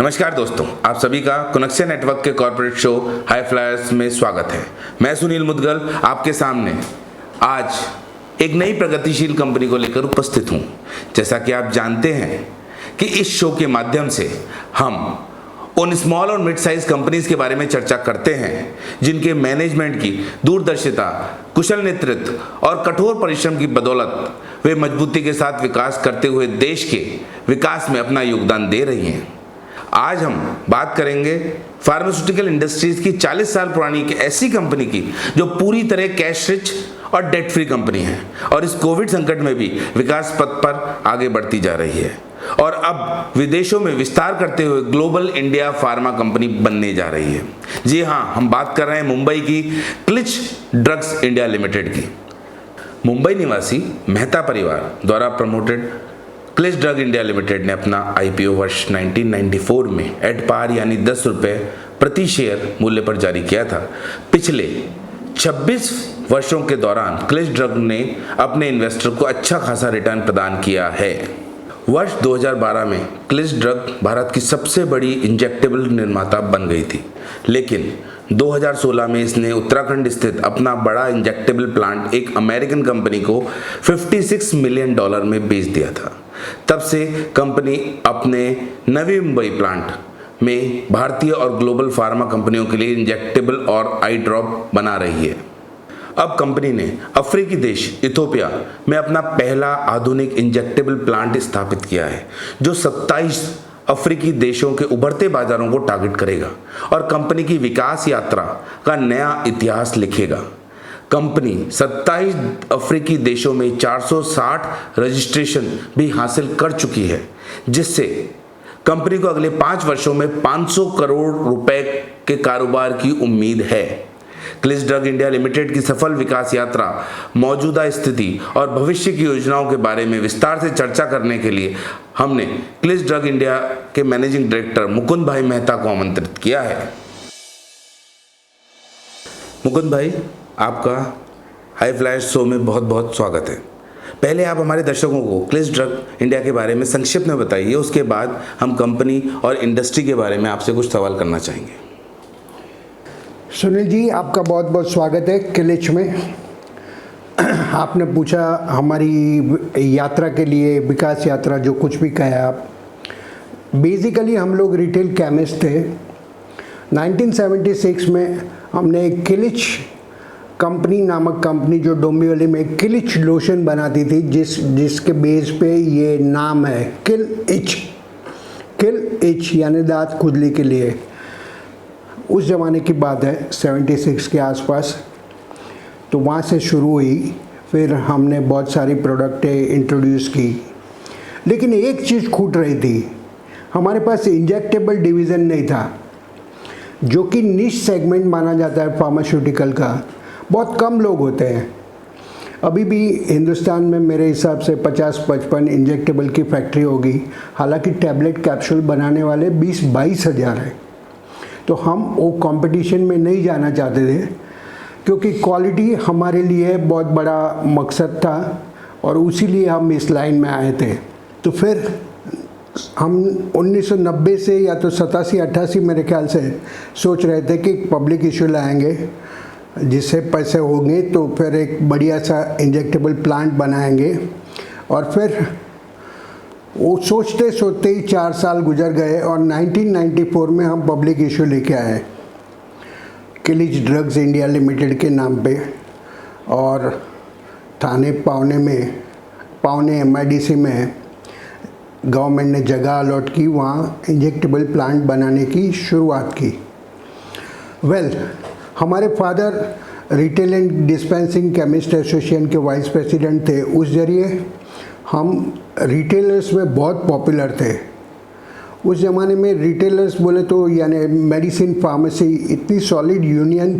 नमस्कार दोस्तों, आप सभी का कनेक्शन नेटवर्क के कॉर्पोरेट शो हाई फ्लायर्स में स्वागत है। मैं सुनील मुदगल आपके सामने आज एक नई प्रगतिशील कंपनी को लेकर उपस्थित हूं। जैसा कि आप जानते हैं कि इस शो के माध्यम से हम उन स्मॉल और मिड साइज कंपनीज के बारे में चर्चा करते हैं जिनके मैनेजमेंट की दूरदर्शिता, कुशल नेतृत्व और कठोर परिश्रम की बदौलत वे मजबूती के साथ विकास करते हुए देश के विकास में अपना योगदान दे रही हैं। आज हम बात करेंगे फार्मास्यूटिकल इंडस्ट्रीज की 40 साल पुरानी एक ऐसी कंपनी की जो पूरी तरह कैश रिच और डेट फ्री कंपनी है और इस कोविड संकट में भी विकास पथ पर आगे बढ़ती जा रही है और अब विदेशों में विस्तार करते हुए ग्लोबल इंडिया फार्मा कंपनी बनने जा रही है। जी हाँ, हम बात कर रहे हैं मुंबई की क्लिच ड्रग्स इंडिया लिमिटेड की। मुंबई निवासी मेहता परिवार द्वारा promoted Kilitch drug India limited ने अपना आईपीओ वर्ष 1994 में एट पार यानी 10 रुपये प्रति शेयर मूल्य पर जारी किया था। पिछले 26 वर्षों के दौरान क्लिच ड्रग ने अपने इन्वेस्टर को अच्छा खासा रिटर्न प्रदान किया है। वर्ष 2012 में क्लिच ड्रग भारत की सबसे बड़ी इंजेक्टेबल निर्माता बन गई थी, लेकिन 2016 में इसने उत्तराखंड स्थित अपना बड़ा इंजेक्टेबल प्लांट एक अमेरिकन कंपनी को $56 मिलियन में बेच दिया था। तब से कंपनी अपने नवी मुंबई प्लांट में भारतीय और ग्लोबल फार्मा कंपनियों के लिए इंजेक्टेबल और आई ड्रॉप बना रही है। अब कंपनी ने अफ्रीकी देश इथियोपिया में अपना पहला आधुनिक इंजेक्टेबल प्लांट स्थापित किया है जो 27 अफ्रीकी देशों के उभरते बाजारों को टारगेट करेगा और कंपनी की विकास यात्रा का नया इतिहास लिखेगा। कंपनी 27 अफ्रीकी देशों में 460 रजिस्ट्रेशन भी हासिल कर चुकी है, जिससे कंपनी को अगले 5 वर्षों में 500 करोड़ रुपए के कारोबार की उम्मीद है। क्लिच ड्रग इंडिया लिमिटेड की सफल विकास यात्रा, मौजूदा स्थिति और भविष्य की योजनाओं के बारे में विस्तार से चर्चा करने के लिए हमने क्लिच ड्रग इंडिया के मैनेजिंग डायरेक्टर मुकुंद भाई मेहता को आमंत्रित किया है। मुकुंद भाई, आपका हाई फ्लायर्स शो में बहुत बहुत स्वागत है। पहले आप हमारे दर्शकों को क्लिच ड्रग इंडिया के बारे में संक्षिप्त में बताइए, उसके बाद हम कंपनी और इंडस्ट्री के बारे में आपसे कुछ सवाल करना चाहेंगे। सुनील जी, आपका बहुत बहुत स्वागत है क्लिच में। आपने पूछा हमारी यात्रा के लिए, विकास यात्रा, जो कुछ भी कहा आप। बेसिकली हम लोग रिटेल केमिस्ट थे। 1976 में हमने एक क्लिच कंपनी नामक कंपनी जो डोंबिवली में क्लिच लोशन बनाती थी, जिसके बेस पे ये नाम है किल इच यानी दांत खुजली के लिए। उस ज़माने की बात है, 76 के आसपास। तो वहाँ से शुरू हुई, फिर हमने बहुत सारी प्रोडक्टें इंट्रोड्यूस की, लेकिन एक चीज़ छूट रही थी। हमारे पास इंजेक्टेबल डिवीज़न नहीं था, जो कि निश सेगमेंट माना जाता है फार्मास्यूटिकल का। बहुत कम लोग होते हैं। अभी भी हिंदुस्तान में मेरे हिसाब से 50-55 इंजेक्टेबल की फैक्ट्री होगी, हालांकि टैबलेट कैप्सूल बनाने वाले 20-22 हज़ार हैं। तो हम वो कंपटीशन में नहीं जाना चाहते थे, क्योंकि क्वालिटी हमारे लिए बहुत बड़ा मकसद था और उसी लिए हम इस लाइन में आए थे। तो फिर हम 1990 से या तो 87-88 मेरे ख्याल से सोच रहे थे कि पब्लिक इशू लाएंगे, जिससे पैसे होंगे तो फिर एक बढ़िया सा इंजेक्टेबल प्लांट बनाएंगे। और फिर वो सोचते सोचते ही 4 साल गुजर गए और 1994 में हम पब्लिक इशू लेके आए क्लिच ड्रग्स इंडिया लिमिटेड के नाम पे। और थाने पावने MIDC में गवर्नमेंट ने जगह अलॉट की, वहाँ इंजेक्टेबल प्लांट बनाने की शुरुआत की। हमारे father retail and dispensing chemist association के वाइस प्रेसिडेंट थे। उस जरिए हम रिटेलर्स में बहुत पॉपुलर थे। उस ज़माने में रिटेलर्स बोले तो यानी मेडिसिन फार्मेसी इतनी सॉलिड यूनियन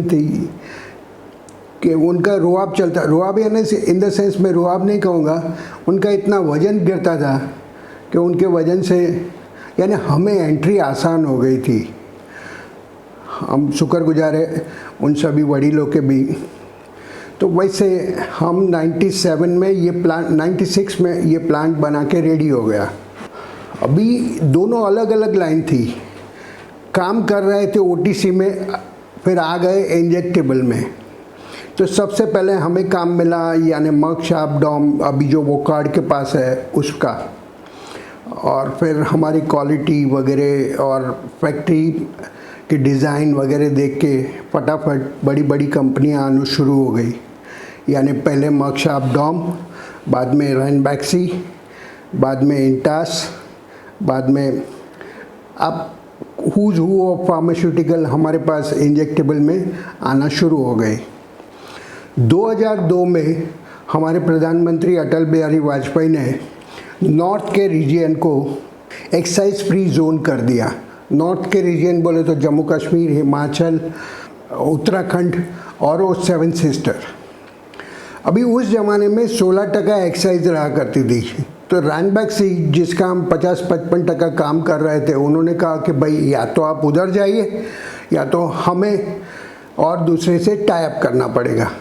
थी कि उनका रुआब चलता, रुआब यानी इन द सेंस में रुआब नहीं कहूँगा, उनका इतना वज़न गिरता था कि उनके वज़न से यानी हमें एंट्री आसान हो गई थी। हम शुक्रगुजार है उन सभी वडीलों के भी। तो वैसे हम 96 में ये प्लांट बना के रेडी हो गया। अभी दोनों अलग अलग लाइन थी, काम कर रहे थे ओटीसी में, फिर आ गए इंजेक्टेबल में। तो सबसे पहले हमें काम मिला यानी मर्क शार्प डॉम, अभी जो वो कार्ड के पास है उसका, और फिर हमारी क्वालिटी वगैरह और फैक्ट्री की डिज़ाइन वगैरह देख के फटाफट बड़ी बड़ी कंपनियां आना शुरू हो गई। यानी पहले मर्क शार्प डॉम, बाद में रैनबैक्सी, बाद में इंटास, बाद में अब हुज ऑफ फार्मास्यूटिकल हमारे पास इंजेक्टेबल में आना शुरू हो गए। 2002 में हमारे प्रधानमंत्री अटल बिहारी वाजपेयी ने नॉर्थ के रीजन को एक्साइज फ्री जोन कर दिया। नॉर्थ के रीजन बोले तो जम्मू कश्मीर, हिमाचल, उत्तराखंड और वो 7 सिस्टर। अभी उस ज़माने में 16% एक्साइज रहा करती थी। तो रैनबैक्सी जिसका हम 50-55% काम कर रहे थे, उन्होंने कहा कि भाई या तो आप उधर जाइए या तो हमें और दूसरे से टाई अप करना पड़ेगा।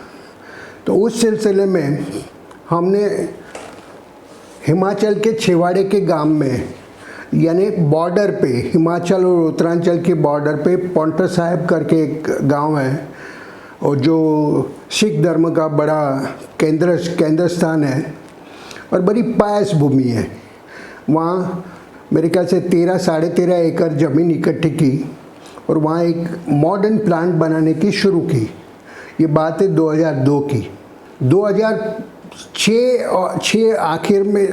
तो उस सिलसिले में हमने हिमाचल के छिवाड़े के गांव में, यानी बॉर्डर पे, हिमाचल और उत्तरांचल के बॉर्डर पे पॉन्टर साहिब करके एक गांव है, और जो सिख धर्म का बड़ा केंद्र स्थान है और बड़ी पायस भूमि है। वहाँ मेरे ख्याल से 13-13.5 एकड़ ज़मीन इकट्ठी की और वहाँ एक मॉडर्न प्लांट बनाने की शुरू की। ये बात है 2002 की। 2006 आखिर में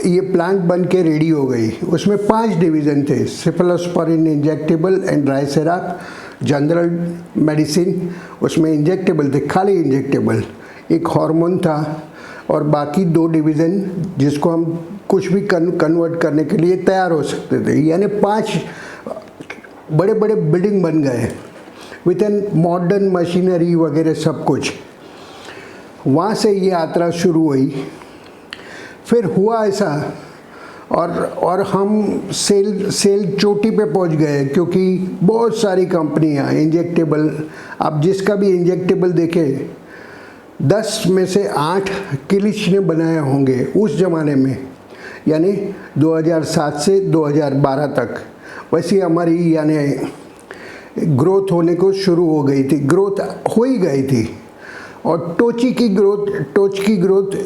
ये प्लांट बन के रेडी हो गई। उसमें 5 डिवीज़न थे, cephalosporin injectable and dry syrup, general medicine, उसमें इंजेक्टेबल थे, खाली इंजेक्टेबल, एक हार्मोन था, और बाकी 2 डिवीज़न जिसको हम कुछ भी कन्वर्ट करने के लिए तैयार हो सकते थे। यानी 5 बड़े बड़े बिल्डिंग बन गए विथ एन मॉडर्न मशीनरी वगैरह सब कुछ। वहाँ से ये यात्रा शुरू हुई। फिर हुआ ऐसा, और हम सेल चोटी पे पहुँच गए, क्योंकि बहुत सारी कंपनियाँ इंजेक्टेबल, आप जिसका भी इंजेक्टेबल देखें 10 में से 8 किलिच ने बनाए होंगे उस ज़माने में, यानी 2007 से 2012 तक। वैसे हमारी यानी ग्रोथ होने को शुरू हो गई थी, ग्रोथ हो ही गई थी। और टोच की ग्रोथ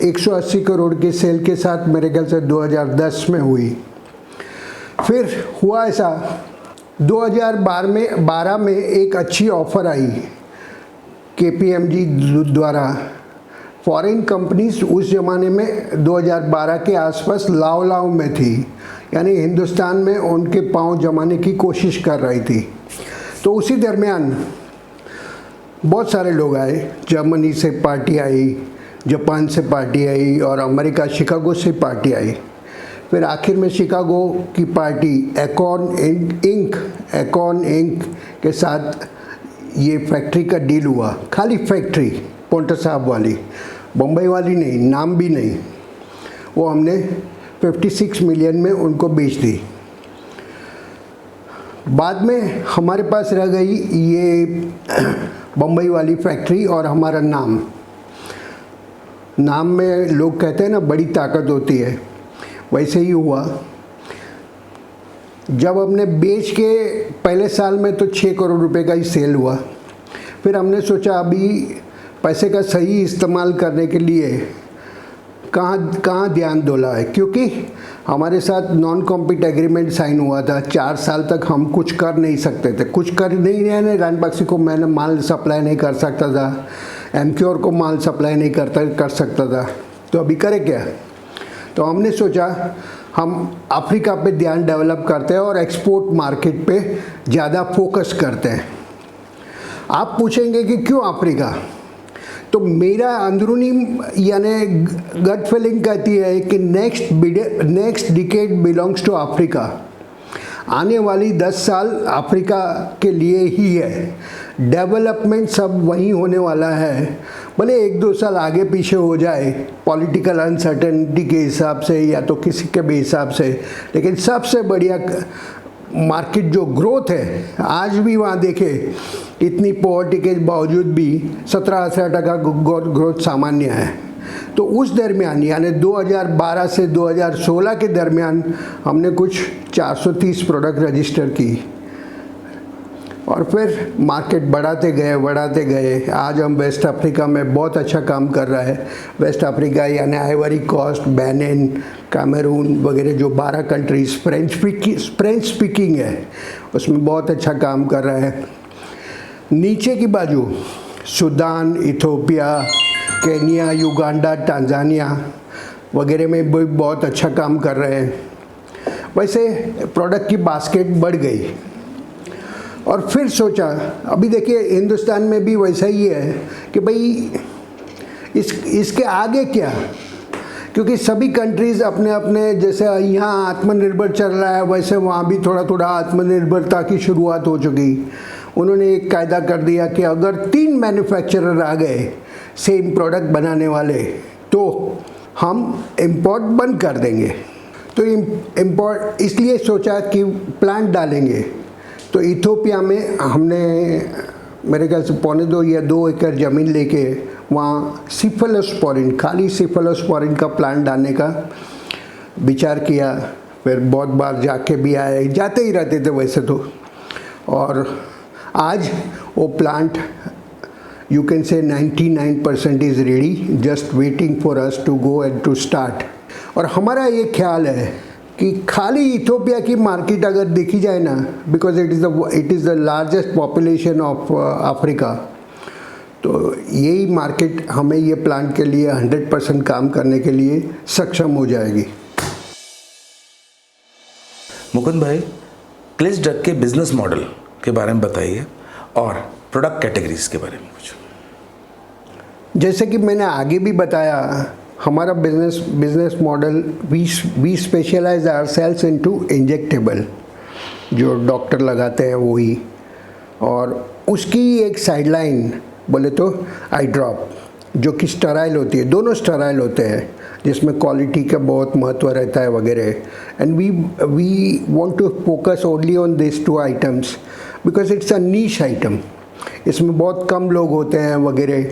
180 करोड़ के सेल के साथ मेरे ख्याल से 2010 में हुई। फिर हुआ ऐसा, 2012 में एक अच्छी ऑफ़र आई KPMG द्वारा। फॉरेन कंपनीज उस ज़माने में 2012 के आसपास लाव में थी, यानी हिंदुस्तान में उनके पांव जमाने की कोशिश कर रही थी। तो उसी दरमियान बहुत सारे लोग आए, जर्मनी से पार्टी आई, जापान से पार्टी आई, और अमेरिका शिकागो से पार्टी आई। फिर आखिर में शिकागो की पार्टी एकॉन इंक के साथ ये फैक्ट्री का डील हुआ। खाली फैक्ट्री, पॉन्टर साहब वाली, बम्बई वाली नहीं, नाम भी नहीं। वो हमने 56 मिलियन में उनको बेच दी। बाद में हमारे पास रह गई ये बम्बई वाली फैक्ट्री और हमारा नाम में लोग कहते हैं ना बड़ी ताकत होती है, वैसे ही हुआ। जब हमने बेच के पहले साल में तो 6 करोड़ रुपए का ही सेल हुआ। फिर हमने सोचा अभी पैसे का सही इस्तेमाल करने के लिए कहाँ ध्यान डोला है, क्योंकि हमारे साथ नॉन कॉम्पिट एग्रीमेंट साइन हुआ था। 4 साल तक हम कुछ कर नहीं सकते थे, कुछ कर नहीं रहे। रैनबैक्सी को मैंने माल सप्लाई नहीं कर सकता था, एमक्योर को माल सप्लाई नहीं कर सकता था, तो अभी करें क्या। तो हमने सोचा हम अफ्रीका पे ध्यान डेवलप करते हैं और एक्सपोर्ट मार्केट पे ज़्यादा फोकस करते हैं। आप पूछेंगे कि क्यों अफ्रीका, तो मेरा अंदरूनी यानी गट फीलिंग कहती है कि next decade belongs to Africa. आने वाली 10 साल अफ्रीका के लिए ही है। डेवलपमेंट सब वहीं होने वाला है, भले 1-2 साल आगे पीछे हो जाए पॉलिटिकल अनसर्टेनिटी के हिसाब से या तो किसी के भी हिसाब से, लेकिन सबसे बढ़िया मार्केट जो ग्रोथ है आज भी वहाँ देखें, इतनी पॉवर्टी के बावजूद भी 17-18% ग्रोथ सामान्य है। तो उस दरमियान यानी 2012 से 2016 के दरमियान हमने कुछ 430 प्रोडक्ट रजिस्टर की और फिर मार्केट बढ़ाते गए। आज हम वेस्ट अफ्रीका में बहुत अच्छा काम कर रहा है। वेस्ट अफ्रीका यानी आइवरी कोस्ट, बेनिन, कैमरून वगैरह जो 12 कंट्रीज़ फ्रेंच स्पीकिंग है उसमें बहुत अच्छा काम कर रहा है। नीचे की बाजू Sudan, Ethiopia, Kenya, Uganda, Tanzania वगैरह में भी बहुत अच्छा काम कर रहे हैं। वैसे प्रोडक्ट की बास्केट बढ़ गई और फिर सोचा अभी देखिए हिंदुस्तान में भी वैसा ही है कि भाई इसके आगे क्या, क्योंकि सभी कंट्रीज़ अपने अपने जैसे यहाँ आत्मनिर्भर चल रहा है वैसे वहाँ भी थोड़ा थोड़ा आत्मनिर्भरता की शुरुआत हो चुकी। उन्होंने एक कायदा कर दिया कि अगर 3 मैन्युफैक्चरर आ गए सेम प्रोडक्ट बनाने वाले तो हम इंपोर्ट बंद कर देंगे। तो इंपोर्ट इसलिए सोचा कि प्लांट डालेंगे। तो इथियोपिया में हमने मेरे ख्याल से 1.25 या 2 एकड़ ज़मीन लेके वहाँ सिफलोस्पोरिन, खाली सिफलोस्पोरिन का प्लांट डालने का विचार किया। फिर बहुत बार जाके भी आए, जाते ही रहते थे वैसे तो। और आज वो plant you can say 99% is ready, just waiting for us to go and to start. और हमारा ये ख्याल है कि खाली इथियोपिया की मार्केट अगर देखी जाए ना, because it is the largest population of Africa, तो यही मार्केट हमें ये प्लांट के लिए 100% काम करने के लिए सक्षम हो जाएगी। मुकुंद भाई, क्लिस ड्रग के बिजनेस मॉडल के बारे में बताइए और प्रोडक्ट कैटेगरीज के बारे में कुछ। जैसे कि मैंने आगे भी बताया, हमारा business model we specialize ourselves into injectable, जो डॉक्टर लगाते हैं वही, और उसकी एक साइडलाइन बोले तो आई ड्रॉप जो कि स्टेराइल होती है। दोनों स्टेराइल होते हैं जिसमें क्वालिटी का बहुत महत्व रहता है वगैरह। And we want to focus only on this 2 items because it's a niche item. इसमें बहुत कम लोग होते हैं वगैरह,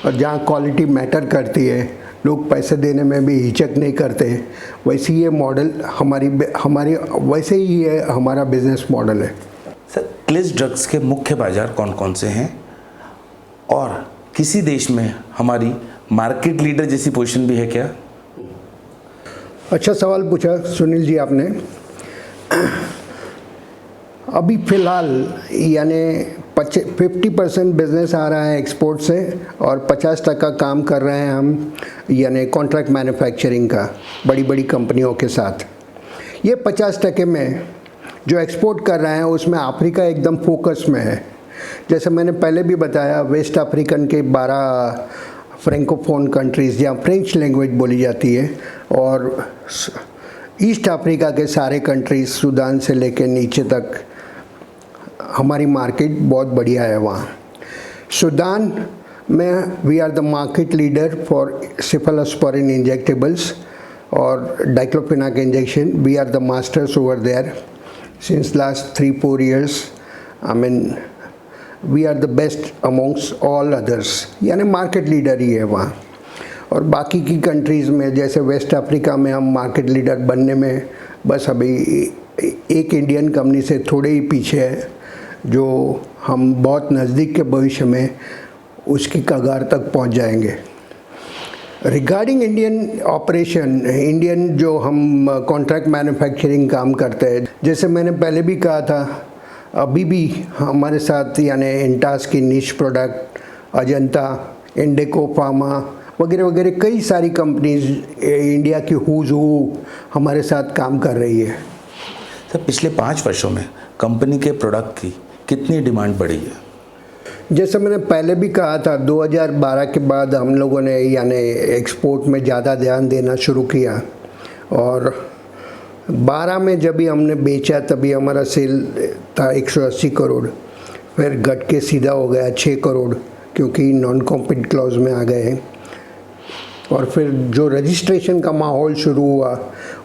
और जहाँ क्वालिटी मैटर करती है लोग पैसे देने में भी हिचक नहीं करते। वैसे ये मॉडल हमारी वैसे ही है हमारा बिजनेस मॉडल है। सर, क्लिस ड्रग्स के मुख्य बाजार कौन कौन से हैं और किसी देश में हमारी मार्केट लीडर जैसी पोजीशन भी है क्या? अच्छा सवाल पूछा सुनील जी आपने। अभी फ़िलहाल यानी 50% बिज़नेस आ रहा है एक्सपोर्ट से और 50% काम कर रहे हैं हम यानी कॉन्ट्रैक्ट मैन्युफैक्चरिंग का बड़ी बड़ी कंपनियों के साथ। ये 50% में जो एक्सपोर्ट कर रहे हैं उसमें अफ्रीका एकदम फोकस में है। जैसे मैंने पहले भी बताया, वेस्ट अफ्रीकन के 12 फ्रेंकोफोन कंट्रीज़ जहाँ फ्रेंच लैंग्वेज बोली जाती है, और ईस्ट अफ्रीका के सारे कंट्रीज़ सूडान से लेकर नीचे तक हमारी मार्केट बहुत बढ़िया है वहाँ। सूडान में we are the market leader for cephalosporin injectables और diclofenac injection. We are the masters over there since last 3-4 years। I mean we are the best amongst all others, यानी मार्केट लीडर ही है वहाँ। और बाकी की countries में जैसे वेस्ट अफ्रीका में हम मार्केट लीडर बनने में बस अभी एक इंडियन कंपनी से थोड़े ही पीछे है, जो हम बहुत नज़दीक के भविष्य में उसकी कगार तक पहुंच जाएंगे। रिगार्डिंग इंडियन ऑपरेशन, इंडियन जो हम कॉन्ट्रैक्ट मैन्युफैक्चरिंग काम करते हैं, जैसे मैंने पहले भी कहा था, अभी भी हमारे साथ यानी इंटास की निश प्रोडक्ट, अजंता, इंडेको फार्मा वगैरह वगैरह कई सारी कंपनीज इंडिया की हुज़ हमारे साथ काम कर रही है। सर, पिछले 5 वर्षों में कंपनी के प्रोडक्ट की कितनी डिमांड बढ़ी है? जैसे मैंने पहले भी कहा था, 2012 के बाद हम लोगों ने यानी एक्सपोर्ट में ज़्यादा ध्यान देना शुरू किया, और 12 में जब भी हमने बेचा तभी हमारा सेल था 180 करोड़, फिर घट के सीधा हो गया 6 करोड़ क्योंकि नॉन कॉम्पिट क्लॉज में आ गए। और फिर जो रजिस्ट्रेशन का माहौल शुरू हुआ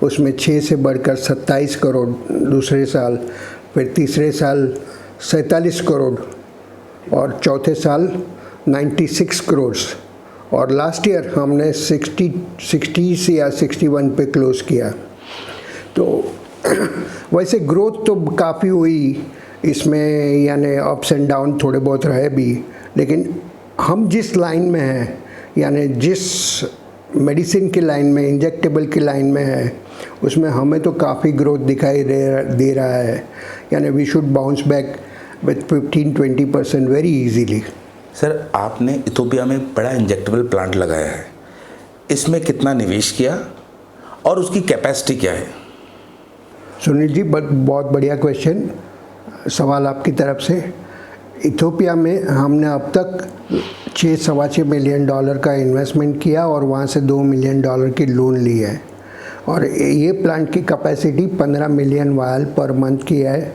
उसमें 6 से बढ़कर 27 करोड़ दूसरे साल, फिर तीसरे साल 47 करोड़ और चौथे साल 96 करोड़। और लास्ट ईयर हमने 60 से या 61 पे क्लोज किया। तो वैसे ग्रोथ तो काफ़ी हुई इसमें, यानी अप्स एंड डाउन थोड़े बहुत रहे भी, लेकिन हम जिस लाइन में हैं, यानी जिस मेडिसिन की लाइन में, इंजेक्टेबल की लाइन में है, उसमें हमें तो काफ़ी ग्रोथ दिखाई दे रहा है। यानी we should bounce back with 15-20% very easily. Sir, आपने इथोपिया में बड़ा इंजेक्टेबल प्लांट लगाया है, इसमें कितना निवेश किया और उसकी कैपेसिटी क्या है? सुनील जी, बहुत बढ़िया क्वेश्चन, सवाल आपकी तरफ से। इथोपिया में हमने अब तक $6-6.25 मिलियन का इन्वेस्टमेंट किया और वहाँ से $2 मिलियन की लोन ली है, और ये प्लांट की capacity 15 million vial per month की है,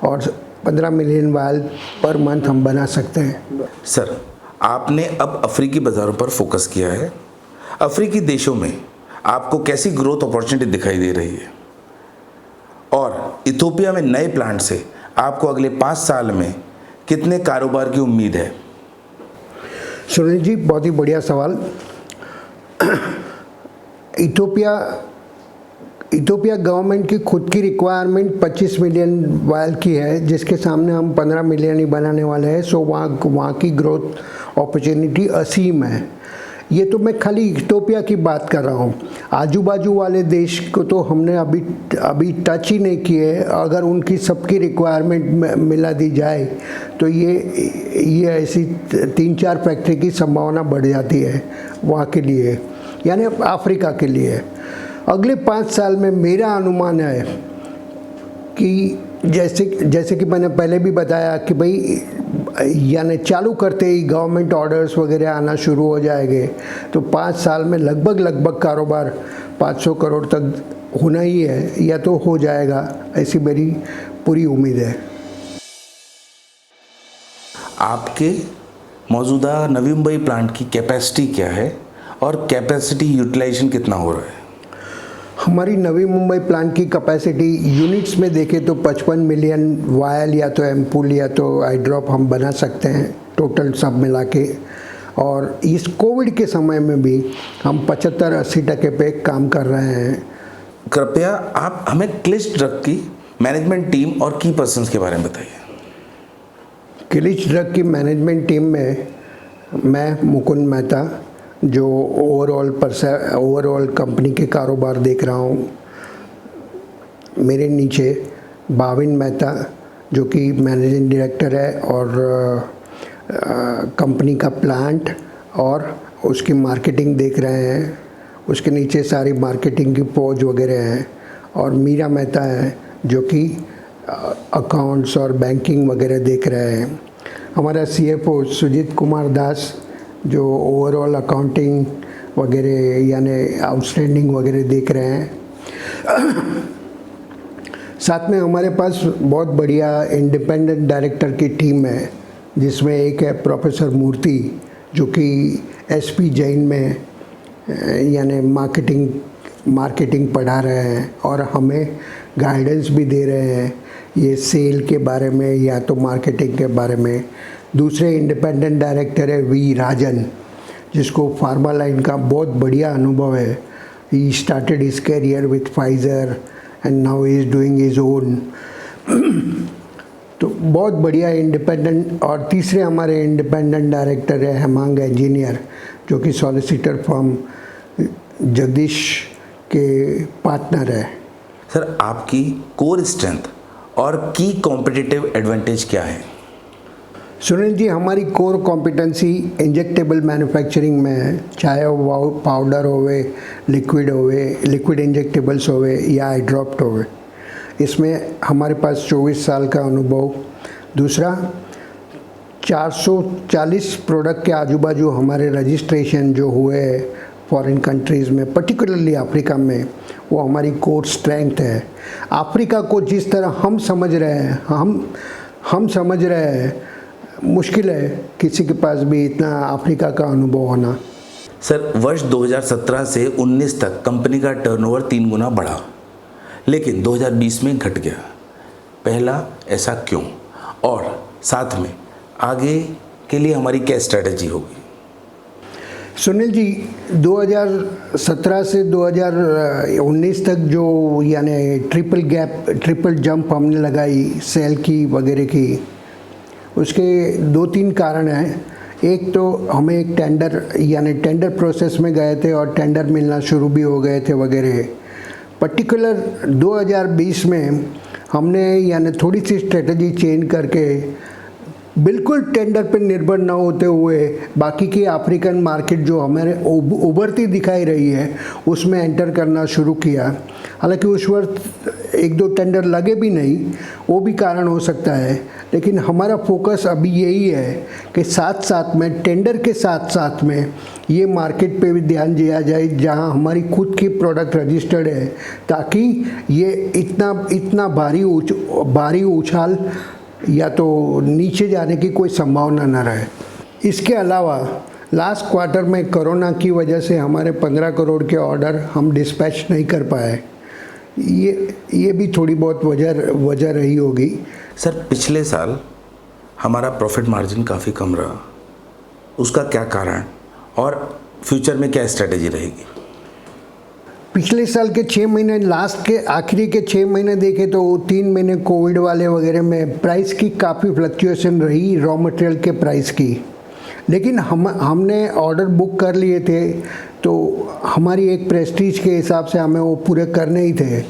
और 15 मिलियन वायल पर मंथ हम बना सकते हैं। सर, आपने अब अफ्रीकी बाज़ारों पर फोकस किया है। अफ्रीकी देशों में आपको कैसी ग्रोथ अपॉर्चुनिटी दिखाई दे रही है, और इथोपिया में नए प्लांट से आपको अगले 5 साल में कितने कारोबार की उम्मीद है? सुनील जी, बहुत ही बढ़िया सवाल। इथोपिया गवर्नमेंट की खुद की रिक्वायरमेंट 25 मिलियन वायल की है, जिसके सामने हम 15 मिलियन ही बनाने वाले हैं। सो वहाँ की ग्रोथ अपॉर्चुनिटी असीम है। ये तो मैं खाली इथोपिया की बात कर रहा हूँ, आजू बाजू वाले देश को तो हमने अभी टच ही नहीं किए। अगर उनकी सबकी रिक्वायरमेंट मिला दी जाए तो ये ऐसी 3-4 फैक्ट्री की संभावना बढ़ जाती है वहाँ के लिए, यानी अफ्रीका के लिए। अगले 5 साल में मेरा अनुमान है कि जैसे कि मैंने पहले भी बताया कि भाई, यानी चालू करते ही गवर्नमेंट ऑर्डर्स वगैरह आना शुरू हो जाएंगे, तो 5 साल में लगभग कारोबार 500 करोड़ तक होना ही है, या तो हो जाएगा, ऐसी मेरी पूरी उम्मीद है। आपके मौजूदा नवी मुंबई प्लांट की कैपेसिटी क्या है और कैपेसिटी यूटिलाइजेशन कितना हो रहा है? हमारी नवी मुंबई प्लांट की कैपेसिटी यूनिट्स में देखें तो 55 मिलियन वायल या तो एम्पूल या तो आई ड्रॉप हम बना सकते हैं, टोटल सब मिला के। और इस कोविड के समय में भी हम 75-80% पे काम कर रहे हैं। कृपया आप हमें क्लिच ड्रग की मैनेजमेंट टीम और की पर्सन्स के बारे में बताइए। क्लिच ड्रग की मैनेजमेंट टीम में मैं मुकुंद मेहता, जो ओवरऑल कंपनी के कारोबार देख रहा हूँ। मेरे नीचे भाविन मेहता, जो कि मैनेजिंग डायरेक्टर है और कंपनी का प्लांट और उसकी मार्केटिंग देख रहे हैं। उसके नीचे सारी मार्केटिंग की पोज वगैरह हैं। और मीरा मेहता है, जो कि अकाउंट्स और बैंकिंग वगैरह देख रहे हैं। हमारा CFO सुजीत कुमार दास, जो ओवरऑल अकाउंटिंग वगैरह यानी आउटस्टैंडिंग वगैरह देख रहे हैं। साथ में हमारे पास बहुत बढ़िया इंडिपेंडेंट डायरेक्टर की टीम है, जिसमें एक है प्रोफेसर मूर्ति, जो कि SP जैन में यानी मार्केटिंग पढ़ा रहे हैं और हमें गाइडेंस भी दे रहे हैं ये सेल के बारे में या तो मार्केटिंग के बारे में। दूसरे इंडिपेंडेंट डायरेक्टर है V राजन, जिसको फार्मा लाइन का बहुत बढ़िया अनुभव है। He started his career with Pfizer and now he is doing his own. तो बहुत बढ़िया इंडिपेंडेंट। और तीसरे हमारे इंडिपेंडेंट डायरेक्टर है हेमांग इंजीनियर, जो कि सॉलिसिटर फर्म जगदीश के पार्टनर है। सर, आपकी कोर स्ट्रेंथ और की कॉम्पिटिटिव एडवांटेज क्या है? सुनील जी, हमारी कोर कॉम्पिटेंसी इंजेक्टेबल मैन्युफैक्चरिंग में है, चाहे वो पाउडर होवे, लिक्विड इंजेक्टेबल्स होवे या आई ड्रॉप्ड होवे। इसमें हमारे पास 24 साल का अनुभव। दूसरा, 440 प्रोडक्ट के आजू बाजू हमारे रजिस्ट्रेशन जो हुए फॉरेन कंट्रीज़ में, पर्टिकुलरली अफ्रीका में, वो हमारी कोर स्ट्रेंथ है। अफ्रीका को जिस तरह हम समझ रहे हैं, हम समझ रहे हैं, मुश्किल है किसी के पास भी इतना अफ्रीका का अनुभव होना। सर, वर्ष 2017 से 19 तक कंपनी का टर्नओवर 3 गुना बढ़ा, लेकिन 2020 में घट गया। पहला, ऐसा क्यों? और साथ में आगे के लिए हमारी क्या स्ट्रेटजी होगी? सुनील जी, 2017 से 2019 तक जो यानी ट्रिपल जंप हमने लगाई सेल की वगैरह की, उसके 2-3 कारण हैं। एक तो हमें एक टेंडर प्रोसेस में गए थे और टेंडर मिलना शुरू भी हो गए थे वगैरह। पर्टिकुलर 2020 में हमने यानी थोड़ी सी स्ट्रेटजी चेंज करके बिल्कुल टेंडर पर निर्भर न होते हुए बाकी की अफ्रीकन मार्केट जो हमारे उभरती दिखाई रही है उसमें एंटर करना शुरू किया। हालांकि उस वक्त 1-2 टेंडर लगे भी नहीं, वो भी कारण हो सकता है, लेकिन हमारा फोकस अभी यही है कि साथ साथ में टेंडर के साथ साथ में ये मार्केट पे भी ध्यान दिया जाए जहां हमारी खुद की प्रोडक्ट रजिस्टर्ड है, ताकि ये इतना भारी उछाल या तो नीचे जाने की कोई संभावना न रहे। इसके अलावा लास्ट क्वार्टर में कोरोना की वजह से हमारे 15 करोड़ के ऑर्डर हम डिस्पैच नहीं कर पाए। ये भी थोड़ी बहुत वजह रही होगी। सर, पिछले साल हमारा प्रॉफिट मार्जिन काफ़ी कम रहा, उसका क्या कारण और फ्यूचर में क्या स्ट्रेटेजी रहेगी? पिछले साल के 6 महीने, लास्ट के आखिरी के 6 महीने देखे तो 3 महीने कोविड वाले वगैरह में प्राइस की काफ़ी फ्लक्चुएशन रही, रॉ मटेरियल के प्राइस की। लेकिन हमने ऑर्डर बुक कर लिए थे, तो हमारी एक प्रेस्टीज के हिसाब से हमें वो पूरे करने ही थे।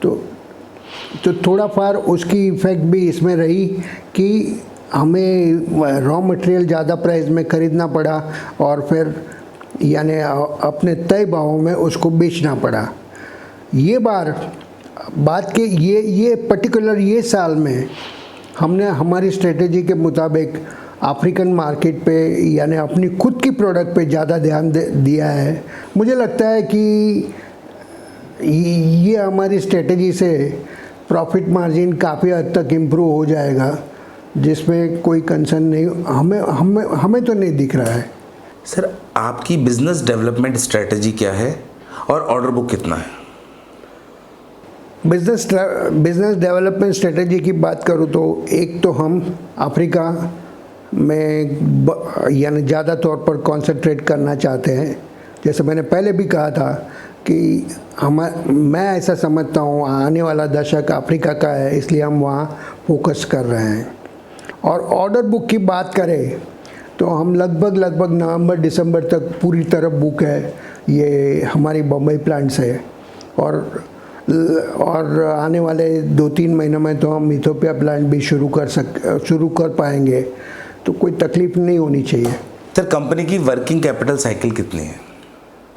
तो थोड़ा फार उसकी इफ़ेक्ट भी इसमें रही कि हमें रॉ मटेरियल ज़्यादा प्राइस में ख़रीदना पड़ा और फिर यानी अपने तय भावों में उसको बेचना पड़ा। ये बात के ये पर्टिकुलर ये साल में हमने हमारी स्ट्रेटेजी के मुताबिक अफ्रीकन मार्केट पे यानी अपनी खुद की प्रोडक्ट पे ज़्यादा ध्यान दिया है। मुझे लगता है कि ये हमारी स्ट्रेटेजी से प्रॉफिट मार्जिन काफ़ी हद तक इम्प्रूव हो जाएगा, जिसमें कोई कंसर्न नहीं हमें तो नहीं दिख रहा है। सर, आपकी बिजनेस डेवलपमेंट स्ट्रेटजी क्या है और ऑर्डर बुक कितना है? बिजनेस डेवलपमेंट स्ट्रेटजी की बात करूँ तो एक तो हम अफ्रीका में यानी ज़्यादा तौर पर कंसंट्रेट करना चाहते हैं। जैसे मैंने पहले भी कहा था कि मैं ऐसा समझता हूँ आने वाला दशक अफ्रीका का है, इसलिए हम वहाँ फोकस कर रहे हैं। और ऑर्डर बुक की बात करें तो हम लगभग नवंबर-दिसंबर तक पूरी तरह बुक है। ये हमारी बम्बई प्लांट से और आने वाले 2-3 महीनों में तो हम इथोपिया प्लांट भी शुरू कर पाएंगे, तो कोई तकलीफ नहीं होनी चाहिए। सर, कंपनी की वर्किंग कैपिटल साइकिल कितनी है?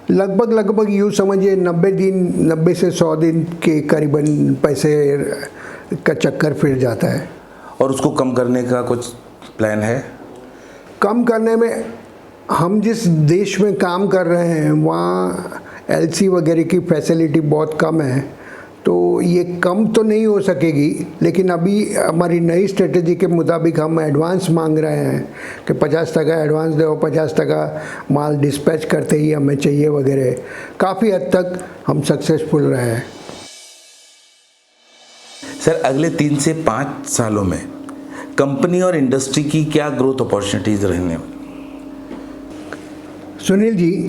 लगभग यूँ समझिए 90 से 100 दिन के करीबन पैसे का चक्कर फिर जाता है। और उसको कम करने का कुछ प्लान है? कम करने में हम जिस देश में काम कर रहे हैं वहाँ एलसी वगैरह की फैसिलिटी बहुत कम है, तो ये कम तो नहीं हो सकेगी। लेकिन अभी हमारी नई स्ट्रेटजी के मुताबिक हम एडवांस मांग रहे हैं कि 50% एडवांस दो, 50% माल डिस्पैच करते ही हमें चाहिए वगैरह। काफ़ी हद तक हम सक्सेसफुल रहे हैं। सर, अगले 3 से 5 सालों में कंपनी और इंडस्ट्री की क्या ग्रोथ अपॉर्चुनिटीज़ रहने? सुनील जी,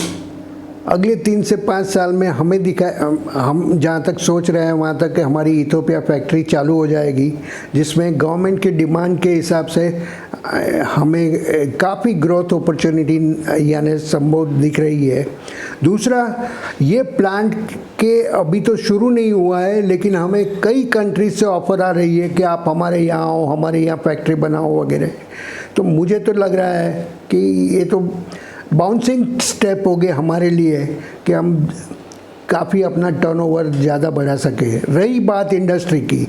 अगले 3 से 5 साल में हम जहाँ तक सोच रहे हैं वहाँ तक हमारी इथोपिया फैक्ट्री चालू हो जाएगी, जिसमें गवर्नमेंट के डिमांड के हिसाब से हमें काफ़ी ग्रोथ अपॉर्चुनिटी यानी संभव दिख रही है। दूसरा, ये प्लांट के अभी तो शुरू नहीं हुआ है, लेकिन हमें कई कंट्रीज से ऑफ़र आ रही है कि आप हमारे यहाँ आओ, हमारे यहाँ फैक्ट्री बनाओ वगैरह। तो मुझे तो लग रहा है कि ये तो बाउंसिंग स्टेप हो गए हमारे लिए कि हम काफ़ी अपना टर्नओवर ज़्यादा बढ़ा सके। रही बात इंडस्ट्री की,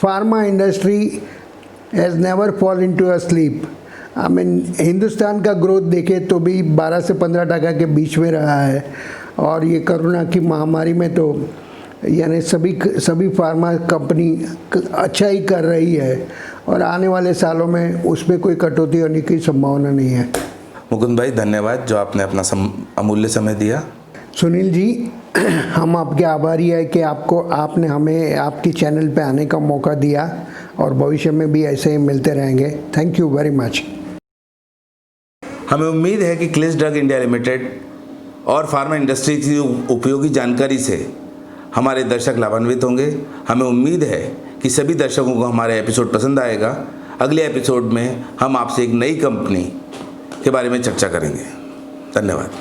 pharma industry has never fall into a slip. I mean Hindustan का ग्रोथ देखे तो भी 12 से 15% के बीच में रहा है, और ये कोरोना की महामारी में तो यानी सभी फार्मा कंपनी अच्छा ही कर रही है, और आने वाले सालों में उसमें कोई कटौती होने की संभावना नहीं है। मुकुंद भाई, धन्यवाद जो आपने अपना अमूल्य समय दिया। सुनील जी, हम आपके आभारी है कि आपने हमें आपकी चैनल पे आने का मौका दिया, और भविष्य में भी ऐसे ही मिलते रहेंगे। Thank you very much. हमें उम्मीद है कि क्लिस ड्रग इंडिया लिमिटेड और फार्मा इंडस्ट्री की उपयोगी जानकारी से हमारे दर्शक लाभान्वित होंगे। हमें उम्मीद है कि सभी दर्शकों को हमारा एपिसोड पसंद आएगा। अगले एपिसोड में हम आपसे एक नई कंपनी के बारे में चर्चा करेंगे। धन्यवाद।